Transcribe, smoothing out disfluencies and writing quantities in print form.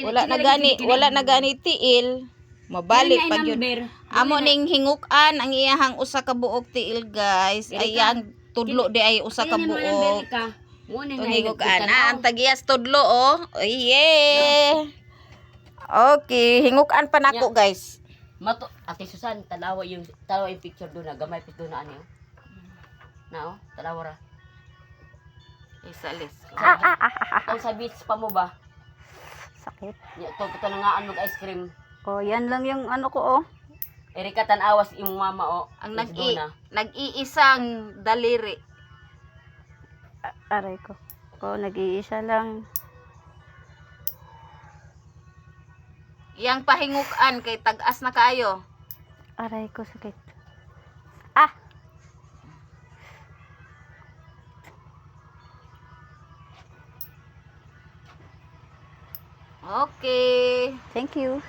Wala na gani tiil. Mabalik pag yun. Amo ning hingukan ang iyahang usa ka buok tiil, guys. Ayang tudlo di ay usa ka buok. Hingukan na ang tagiyas tudlo oh. Yeah. Okay, hingukan pa nako, guys. Ate Susan, talawa yung picture doon na gamay pito na ano. Na oh, talawa ra. Isalis. Ang sa beach pa mo ba? Sakit. Ito na nga mag ice cream. Oh, yan lang yung ano ko oh. Erika tanawas yung mama oh. Ang nag-iisang daliri. Aray ko. Nag-iisa lang. Yang pahingukan kay tag-as na kaayo. Aray ko, sakit. Okay. Thank you.